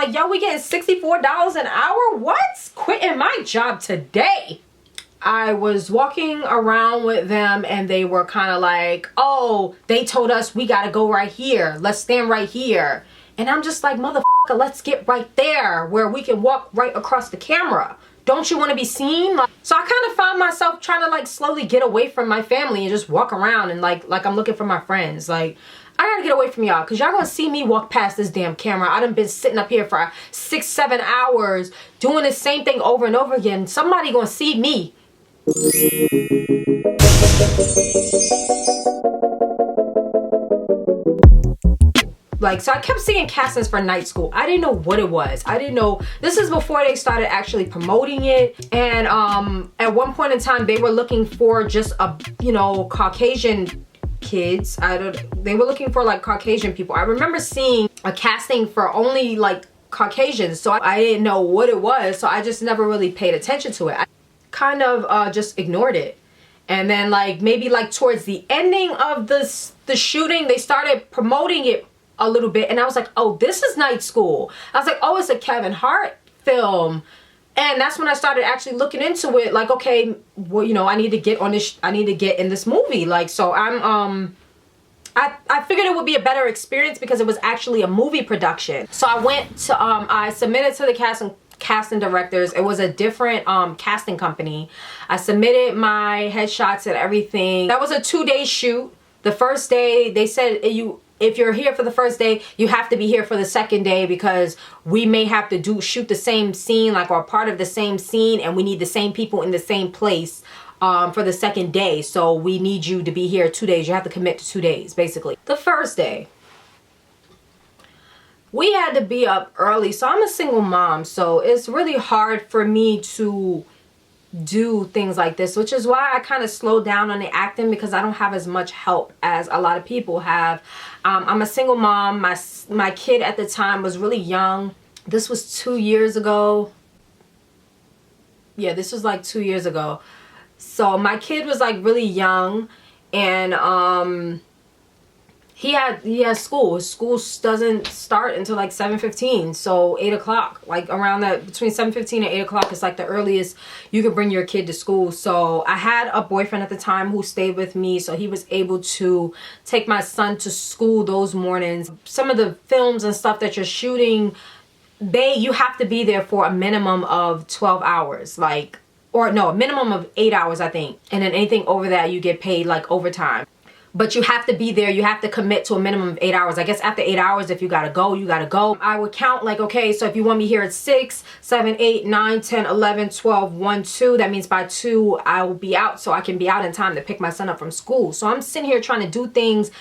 like, yo, we getting $64 an hour? What? Quitting my job today. I was walking around with them and they were kind of like, oh, they told us we got to go right here. Let's stand right here. And I'm just like, motherfucker, let's get right there where we can walk right across the camera. Don't you want to be seen? Like, so I kind of found myself trying to like slowly get away from my family and just walk around and like I'm looking for my friends. Like, I gotta get away from y'all because y'all gonna see me walk past this damn camera. I done been sitting up here for 6-7 hours doing the same thing over and over again. Somebody gonna see me. Like, so I kept seeing castings for night school. I didn't know what it was. I didn't know. This is before they started actually promoting it. And at one point in time, they were looking for just a, you know, Caucasian kids. They were looking for like Caucasian people. I remember seeing a casting for only like Caucasians. So I didn't know what it was. So I just never really paid attention to it. I kind of just ignored it. And then like maybe like towards the ending of the shooting, they started promoting it a little bit, and I was like, oh, this is night school. I was like, oh, it's a Kevin Hart film. And that's when I started actually looking into it, like, okay, well, you know, I need to get on this, I need to get in this movie. Like, so I'm I figured it would be a better experience because it was actually a movie production. So I went to I submitted to the casting directors. It was a different casting company. I submitted my headshots and everything. That was a 2-day shoot. The first day they said if you're here for the first day, you have to be here for the second day because we may have to shoot the same scene, like, or part of the same scene, and we need the same people in the same place for the second day. So we need you to be here 2 days. You have to commit to 2 days, basically. The first day, we had to be up early. So I'm a single mom, so it's really hard for me to do things like this, which is why I kind of slowed down on the acting because I don't have as much help as a lot of people have. I'm a single mom. My kid at the time was really young. This was 2 years ago. Yeah, this was like 2 years ago. So my kid was like really young, and he has school. His school doesn't start until like 7:15, so 8 o'clock, like around that, between 7:15 and 8 o'clock is like the earliest you could bring your kid to school. So I had a boyfriend at the time who stayed with me, so he was able to take my son to school those mornings. Some of the films and stuff that you're shooting, you have to be there for a minimum of 12 hours, like, or no, a minimum of 8 hours, I think. And then anything over that, you get paid like overtime. But you have to be there. You have to commit to a minimum of 8 hours. I guess after 8 hours, if you gotta go, you gotta go. I would count like, okay, so if you want me here at 6, 7, 8, 9, 10, 11, 12, 1, 2, that means by 2, I will be out so I can be out in time to pick my son up from school. So I'm sitting here trying to do things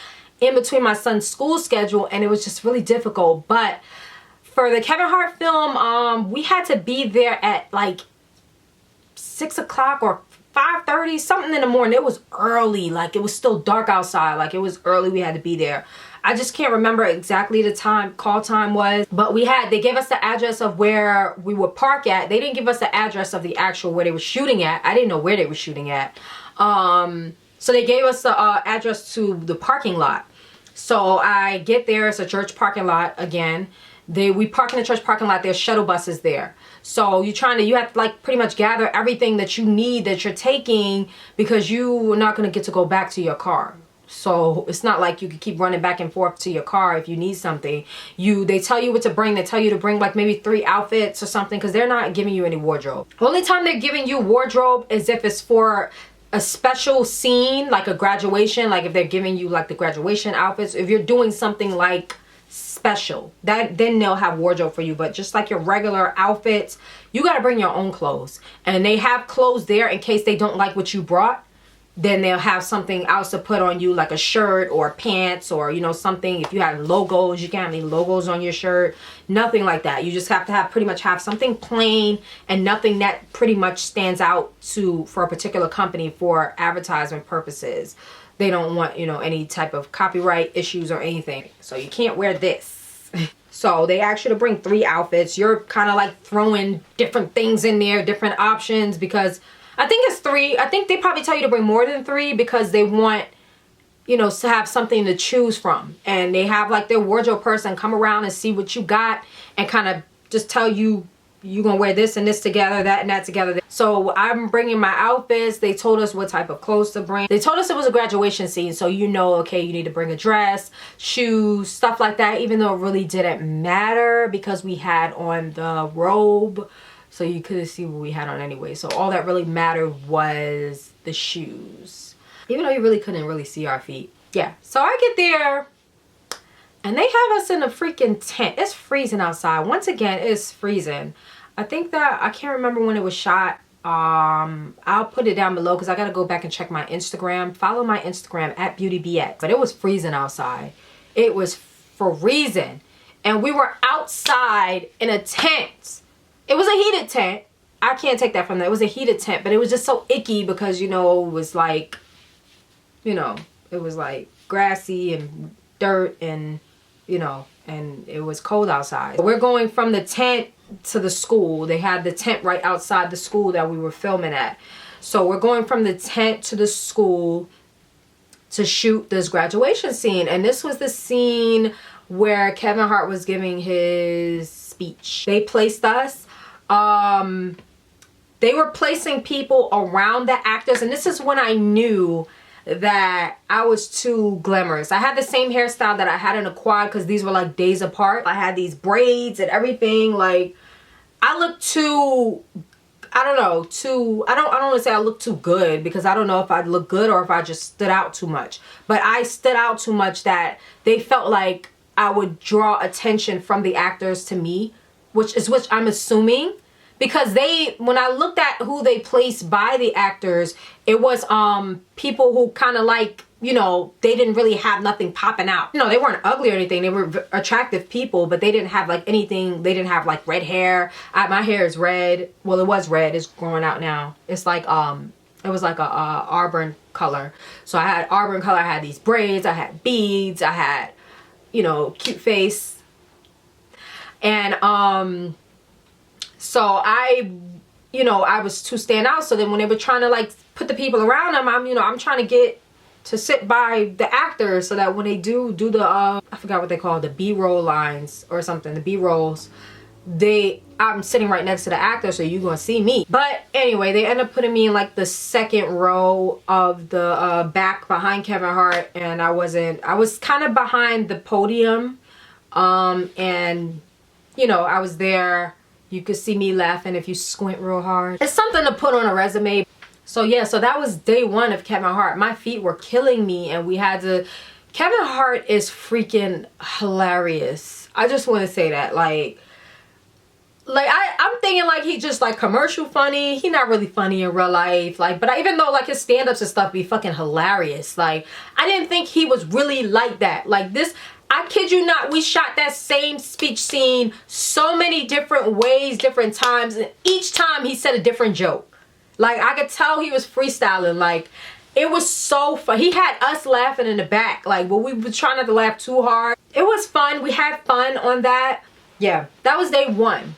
in between my son's school schedule, and it was just really difficult. But for the Kevin Hart film, we had to be there at like 6 o'clock or 5:30, something in the morning. It was early, like it was still dark outside, like it was early. We had to be there. I just can't remember exactly the time call time was, but they gave us the address of where we would park at. They didn't give us the address of the actual where they were shooting at. I didn't know where they were shooting at. So they gave us the address to the parking lot. So I get there. It's a church parking lot again. We park in the church parking lot. There's shuttle buses there. So you have to like pretty much gather everything that you need that you're taking, because you are not going to get to go back to your car. So it's not like you can keep running back and forth to your car if you need something. They tell you what to bring. They tell you to bring like maybe 3 outfits or something, because they're not giving you any wardrobe. The only time they're giving you wardrobe is if it's for a special scene, like a graduation, like if they're giving you like the graduation outfits. If you're doing something like special, then they'll have wardrobe for you. But just like your regular outfits, you got to bring your own clothes, and they have clothes there in case they don't like what you brought. Then they'll have something else to put on you, like a shirt or pants, or you know, something. If you have logos, you can't have any logos on your shirt, nothing like that. You just have to pretty much have something plain and nothing that pretty much stands out for a particular company for advertisement purposes. They don't want, you know, any type of copyright issues or anything. So you can't wear this. So they ask you to bring 3 outfits. You're kind of like throwing different things in there, different options, because I think it's 3. I think they probably tell you to bring more than 3 because they want, you know, to have something to choose from. And they have like their wardrobe person come around and see what you got and kind of just tell you, you're gonna wear this and this together, that and that together. So I'm bringing my outfits. They told us what type of clothes to bring. They told us it was a graduation scene, so you know, okay, you need to bring a dress, shoes, stuff like that, even though it really didn't matter because we had on the robe, so you couldn't see what we had on anyway. So all that really mattered was the shoes, even though you really couldn't really see our feet. Yeah, so I get there and they have us in a freaking tent. It's freezing outside. Once again, it's freezing. I think that, I can't remember when it was shot. I'll put it down below because I got to go back and check my Instagram. Follow my Instagram at BeautyBX. But it was freezing outside. It was freezing. And we were outside in a tent. It was a heated tent. I can't take that from them. It was a heated tent. But it was just so icky because, you know, it was like, you know, it was like grassy and dirt and, you know, and it was cold outside. We're going from the tent to the school. They had the tent right outside the school that we were filming at. So we're going from the tent to the school to shoot this graduation scene. And this was the scene where Kevin Hart was giving his speech. They placed us. They were placing people around the actors. And this is when I knew that I was too glamorous. I had the same hairstyle that I had in a quad because these were like days apart. I had these braids and everything. Like, I looked too, I don't know, I don't want to say I look too good because I don't know if I look good or if I just stood out too much. But I stood out too much that they felt like I would draw attention from the actors to me, which I'm assuming. Because when I looked at who they placed by the actors, it was people who kind of like, you know, they didn't really have nothing popping out. You know, they weren't ugly or anything. They were attractive people, but they didn't have like anything. They didn't have like red hair. My hair is red. Well, it was red. It's growing out now. It's like, it was like a auburn color. So I had auburn color. I had these braids. I had beads. I had, you know, cute face. And, so I was to stand out. So then when they were trying to like put the people around them, I'm trying to get to sit by the actors so that when they do the, I forgot what they call it, the B-roll lines or something, the B-rolls, I'm sitting right next to the actor, so you're gonna see me. But anyway, they end up putting me in like the second row of the back behind Kevin Hart, and I was kind of behind the podium, and you know, I was there. You could see me laughing if you squint real hard. It's something to put on a resume. So yeah, so that was day one of Kevin Hart. My feet were killing me and we had to... Kevin Hart is freaking hilarious. I just want to say that. Like I'm thinking like he just like commercial funny. He not really funny in real life. Like, but even though like his stand-ups and stuff be fucking hilarious. Like, I didn't think he was really like that. Like this... I kid you not, we shot that same speech scene so many different ways, different times, and each time he said a different joke. Like, I could tell he was freestyling. Like, it was so fun. He had us laughing in the back. Like, but we were trying not to laugh too hard. It was fun. We had fun on that. Yeah, that was day one.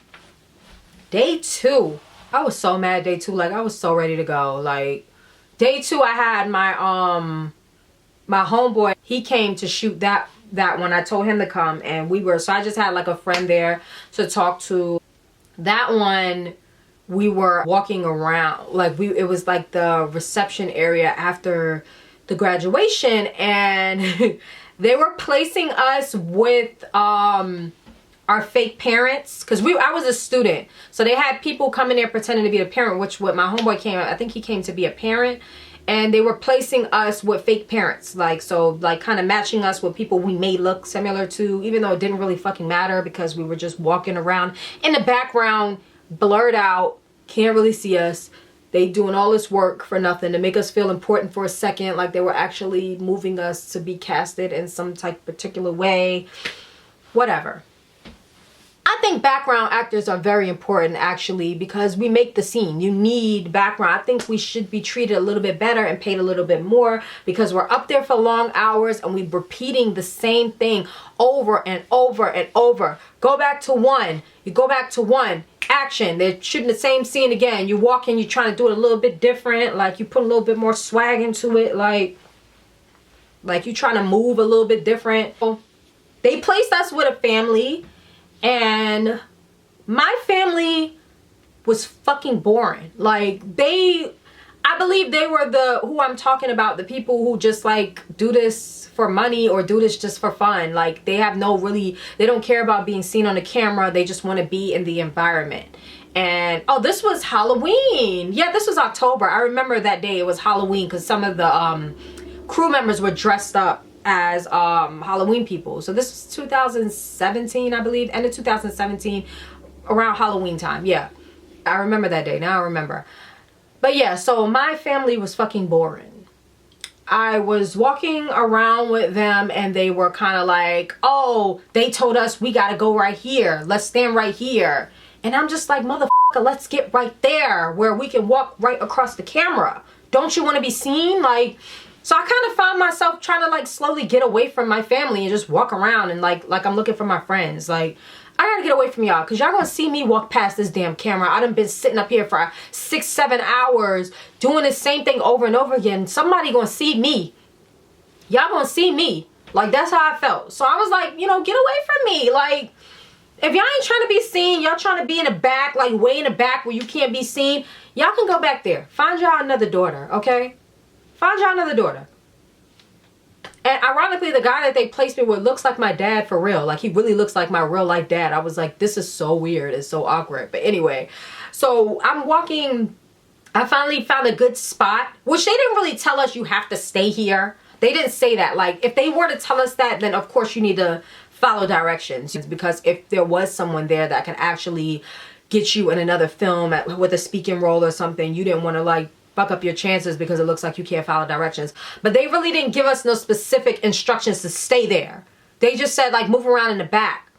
Day two, I was so mad day two. Like, I was so ready to go. Like, day two, I had my, my homeboy. He came to shoot that one. I told him to come and so I just had like a friend there to talk to. That one, we were walking around, like it was like the reception area after the graduation, and they were placing us with our fake parents, because I was a student, so they had people coming there pretending to be a parent, which what my homeboy came, I think he came to be a parent. And they were placing us with fake parents, like, so like kind of matching us with people we may look similar to, even though it didn't really fucking matter because we were just walking around in the background, blurred out, can't really see us. They doing all this work for nothing to make us feel important for a second, like they were actually moving us to be casted in some type particular way, whatever. I think background actors are very important actually because we make the scene. You need background. I think we should be treated a little bit better and paid a little bit more because we're up there for long hours and we're repeating the same thing over and over and over. Go back to one. You go back to one. Action. They're shooting the same scene again. You walk in, you're trying to do it a little bit different. Like you put a little bit more swag into it. Like, Like you trying to move a little bit different. They placed us with a family, and my family was fucking boring. Like I believe they were who I'm talking about, the people who just like do this for money or do this just for fun. Like they have they don't care about being seen on the camera. They just want to be in the environment. And oh, this was Halloween. Yeah, this was October. I remember that day. It was Halloween because some of the crew members were dressed up as Halloween people. So this was 2017, I believe, end of 2017, around Halloween time. Yeah, I remember that day. Now I remember. But yeah, so my family was fucking boring. I was walking around with them and they were kind of like, oh, they told us we gotta go right here. Let's stand right here. And I'm just like, motherfucker, let's get right there where we can walk right across the camera. Don't you want to be seen? Like, so I kind of found myself trying to like slowly get away from my family and just walk around and like I'm looking for my friends. Like, I gotta get away from y'all because y'all gonna see me walk past this damn camera. I done been sitting up here for 6-7 hours doing the same thing over and over again. Somebody gonna see me. Y'all gonna see me. Like, that's how I felt. So I was like, you know, get away from me. Like, if y'all ain't trying to be seen, y'all trying to be in the back, like way in the back where you can't be seen, y'all can go back there. Find y'all another daughter, okay? Find y'all another daughter. And ironically, the guy that they placed me with looks like my dad for real. Like, he really looks like my real life dad. I was like, this is so weird. It's so awkward. But anyway, so I'm walking. I finally found a good spot, which they didn't really tell us you have to stay here. They didn't say that. Like, if they were to tell us that, then of course you need to follow directions. Because if there was someone there that can actually get you in another film with a speaking role or something, you didn't want to like fuck up your chances because it looks like you can't follow directions. But they really didn't give us no specific instructions to stay there. They just said like move around in the back.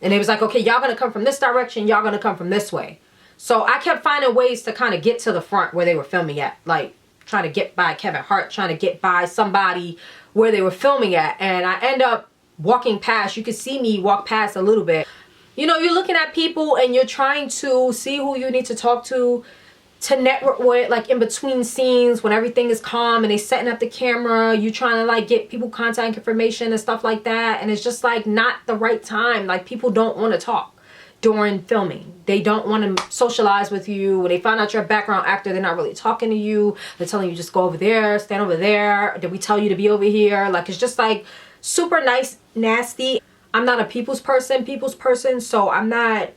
And they was like, okay, y'all gonna come from this direction, y'all gonna come from this way. So I kept finding ways to kind of get to the front where they were filming at. Like trying to get by Kevin Hart, trying to get by somebody where they were filming at. And I end up walking past. You could see me walk past a little bit. You know, you're looking at people and you're trying to see who you need to talk to network with, like in between scenes when everything is calm and they setting up the camera. You trying to like get people contact information and stuff like that, and it's just like not the right time. Like, people don't want to talk during filming. They don't want to socialize with you. When they find out you're a background actor, they're not really talking to you. They're telling you just go over there, stand over there. Did we tell you to be over here? Like, it's just like super nice, nasty. I'm not a people's person, so I'm not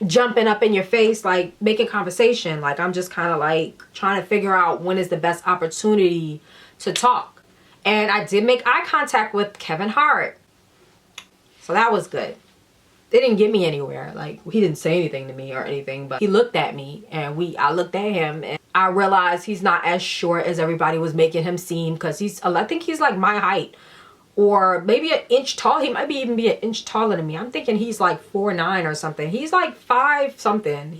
jumping up in your face like making conversation. Like, I'm just kind of like trying to figure out when is the best opportunity to talk. And I did make eye contact with Kevin Hart, so that was good. They didn't get me anywhere. Like, he didn't say anything to me or anything, but he looked at me and I looked at him, and I realized he's not as short as everybody was making him seem, because I think he's like my height or maybe an inch tall. He might even be an inch taller than me. I'm thinking he's like 4'9" or something. He's like 5 something.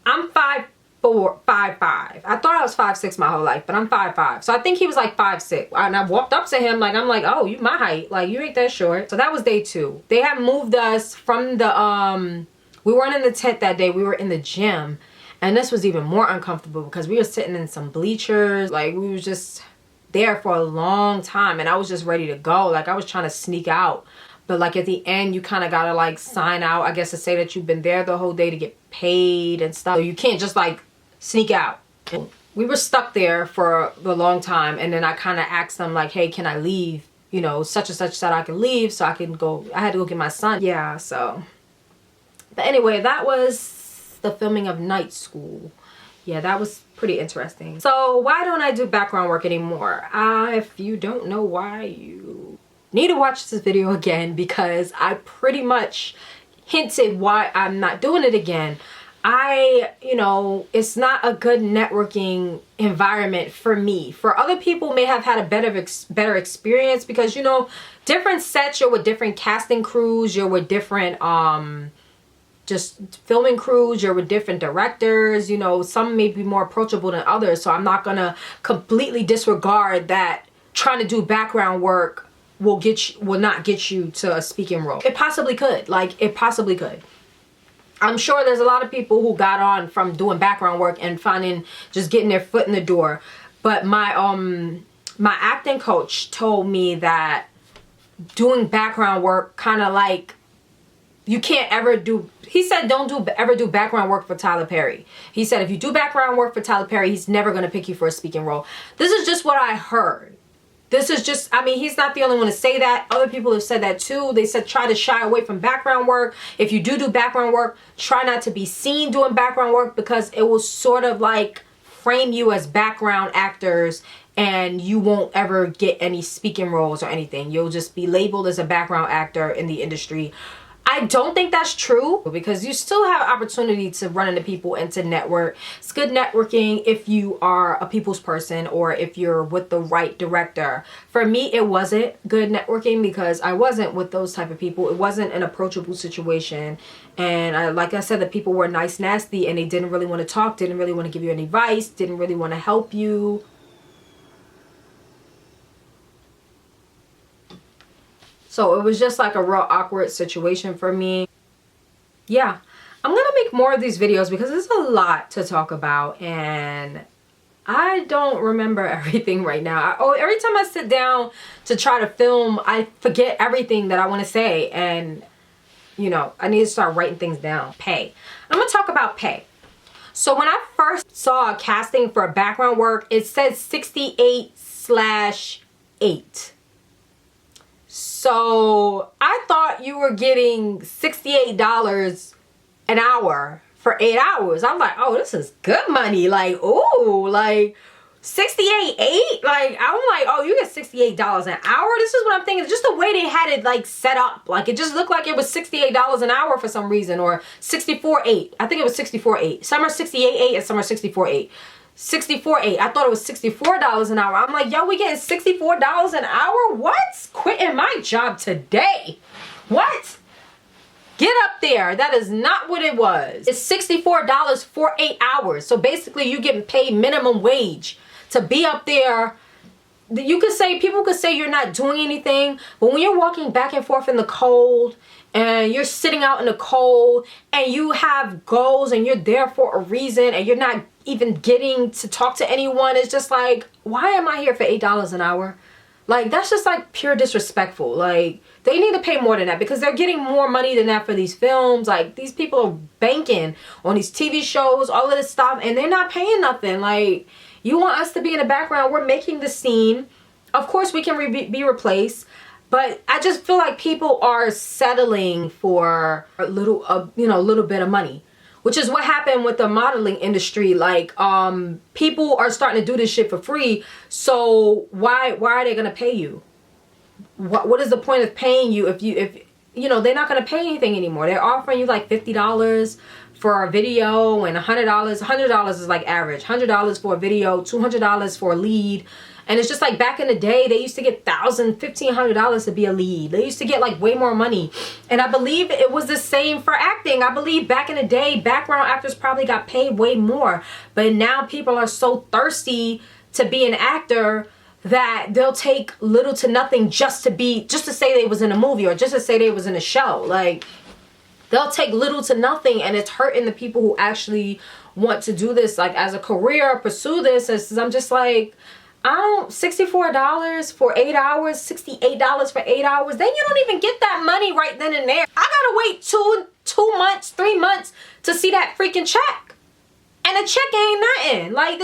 I'm 5'4", 5'5". I thought I was 5'6" my whole life, but I'm 5'5". So I think he was like 5'6". And I walked up to him like, I'm like, oh, you my height. Like, you ain't that short. So that was day 2. They had moved us from the, we weren't in the tent that day. We were in the gym. And this was even more uncomfortable because we were sitting in some bleachers. Like, we was just there for a long time, and I was just ready to go. Like, I was trying to sneak out, but like at the end you kind of gotta like sign out, I guess, to say that you've been there the whole day to get paid and stuff. So you can't just like sneak out. And we were stuck there for a long time, and then I kind of asked them like, hey, can I leave? You know, such and such said I can leave so I can go. I had to go get my son. Yeah, so, but anyway, that was the filming of Night School. Yeah, that was pretty interesting. So why don't I do background work anymore? If you don't know why, you need to watch this video again, because I pretty much hinted why I'm not doing it again. You know, it's not a good networking environment for me. For other people may have had a better experience, because, you know, different sets, you're with different casting crews, you're with different just filming crews, you're with different directors. You know, some may be more approachable than others, so I'm not gonna completely disregard that trying to do background work will not get you to a speaking role. It possibly could. Like, it possibly could. I'm sure there's a lot of people who got on from doing background work and just getting their foot in the door. But my my acting coach told me that doing background work kind of like, you can't ever do, he said don't ever do background work for Tyler Perry. He said if you do background work for Tyler Perry, he's never going to pick you for a speaking role. This is just what I heard. This is just, I mean, he's not the only one to say that. Other people have said that too. They said try to shy away from background work. If you do background work, try not to be seen doing background work, because it will sort of like frame you as background actors, and you won't ever get any speaking roles or anything. You'll just be labeled as a background actor in the industry. I don't think that's true, because you still have opportunity to run into people and to network. It's good networking if you are a people's person or if you're with the right director. For me, it wasn't good networking because I wasn't with those type of people. It wasn't an approachable situation. And like I said, the people were nice, nasty, and they didn't really want to talk, didn't really want to give you any advice, didn't really want to help you. So it was just like a real awkward situation for me. Yeah, I'm gonna make more of these videos because there's a lot to talk about and I don't remember everything right now. Every time I sit down to try to film, I forget everything that I want to say, and you know, I need to start writing things down. Pay. I'm gonna talk about pay. So when I first saw a casting for background work, it said 68/8. So I thought you were getting $68 an hour for 8 hours. I'm like, oh, this is good money. Like, ooh, like 68.8. Like, I'm like, oh, you get $68 an hour. This is what I'm thinking. Just the way they had it like set up. Like, it just looked like it was $68 an hour for some reason, or 64.8. I think it was 64.8. Some are 68.8 and some are 64.8. 64.8. I thought it was $64 an hour. I'm like, yo, we getting $64 an hour? What? Quitting my job today. What? Get up there. That is not what it was. It's $64 for 8 hours. So basically you getting paid minimum wage to be up there. You could say, people could say you're not doing anything, but when you're walking back and forth in the cold and you're sitting out in the cold and you have goals and you're there for a reason and you're not even getting to talk to anyone, it's just like, why am I here for $8 an hour? Like, that's just like pure disrespectful. Like, they need to pay more than that because they're getting more money than that for these films. Like, these people are banking on these TV shows, all of this stuff, and they're not paying nothing. Like, you want us to be in the background, we're making the scene. Of course we can be replaced, but I just feel like people are settling for a little, little bit of money, which is what happened with the modeling industry. Like, people are starting to do this shit for free. So why are they gonna pay you? What is the point of paying you if they're not gonna pay anything anymore? They're offering you like $50 for a video and $100. $100 is like average. $100 for a video, $200 for a lead. And it's just like back in the day, they used to get $1,000, $1,500 to be a lead. They used to get like way more money. And I believe it was the same for acting. I believe back in the day, background actors probably got paid way more. But now people are so thirsty to be an actor that they'll take little to nothing just to say they was in a movie or just to say they was in a show. Like, they'll take little to nothing, and it's hurting the people who actually want to do this like as a career, pursue this. I'm just like, $64 for 8 hours, $68 for 8 hours. Then you don't even get that money right then and there. I gotta wait two months, 3 months to see that freaking check. And the check ain't nothing. Like,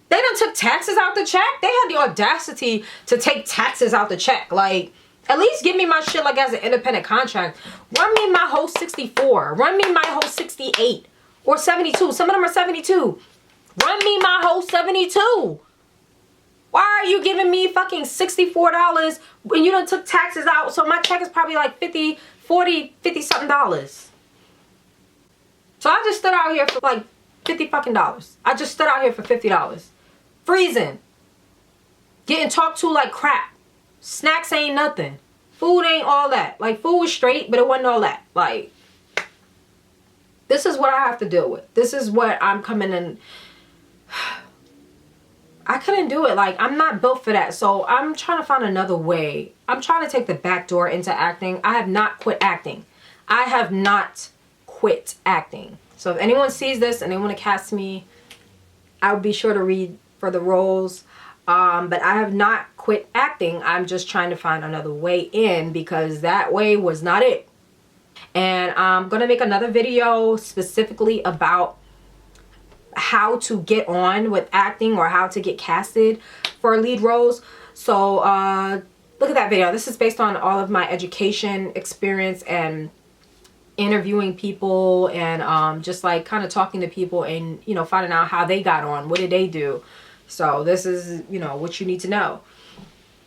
they done took taxes out the check. They had the audacity to take taxes out the check. Like, at least give me my shit like as an independent contract. Run me my whole 64. Run me my whole 68 or 72. Some of them are 72. Run me my whole 72. Why are you giving me fucking $64 when you done took taxes out? So my check is probably like 50, 40, 50 something dollars. So I just stood out here for like 50 fucking dollars. I just stood out here for $50. Freezing. Getting talked to like crap. Snacks ain't nothing. Food ain't all that. Like, food was straight, but it wasn't all that. Like, this is what I have to deal with. This is what I'm coming in. I couldn't do it. Like, I'm not built for that. So I'm trying to find another way. I'm trying to take the back door into acting. I have not quit acting. I have not quit acting. So if anyone sees this and they want to cast me, I will be sure to read for the roles. But I have not quit acting. I'm just trying to find another way in, because that way was not it. And I'm gonna make another video specifically about how to get on with acting, or how to get casted for lead roles. So look at that video. This is based on all of my education experience and interviewing people, and just like kind of talking to people, and you know, finding out how they got on, what did they do. So this is, you know, what you need to know.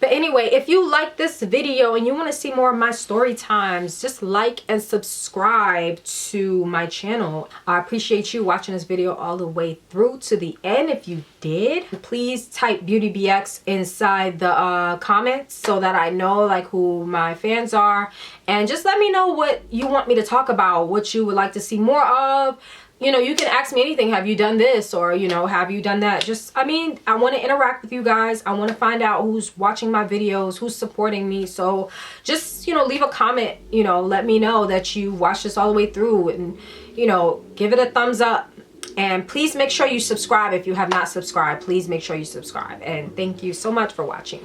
But anyway, if you like this video and you want to see more of my story times, just like and subscribe to my channel. I appreciate you watching this video all the way through to the end. If you did, please type BeautyBX inside the comments, so that I know like who my fans are, and just let me know what you want me to talk about, what you would like to see more of. You know, you can ask me anything. Have you done this? Or, you know, have you done that? Just, I mean, I want to interact with you guys. I want to find out who's watching my videos, who's supporting me. So just, you know, leave a comment, you know, let me know that you watched this all the way through, and, you know, give it a thumbs up. And please make sure you subscribe if you have not subscribed. Please make sure you subscribe. And thank you so much for watching.